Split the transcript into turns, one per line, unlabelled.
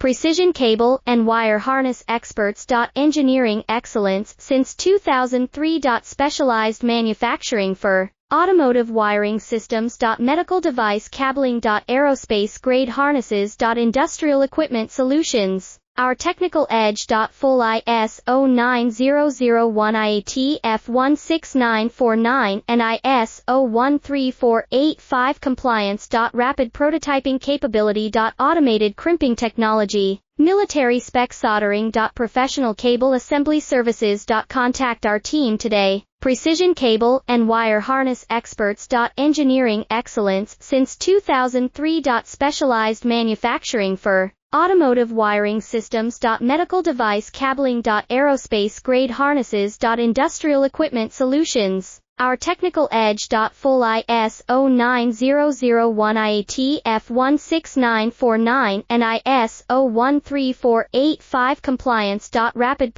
precision cable and wire harness experts. Engineering excellence since 2003. Specialized manufacturing for automotive wiring systems. Medical device cabling. Aerospace grade harnesses. Industrial equipment solutions. Our technical edge. Full ISO 9001 IATF 16949 and ISO 13485 compliance. Rapid prototyping capability. Automated crimping technology. Military spec soldering. Professional cable assembly services. Contact our team today. Precision cable and wire harness experts. Engineering excellence since 2003. Specialized manufacturing for automotive wiring systems. Medical device cabling. Aerospace grade harnesses. Industrial equipment solutions. Our technical edge. Full ISO 9001 IATF 16949 and ISO 13485 compliance. Rapid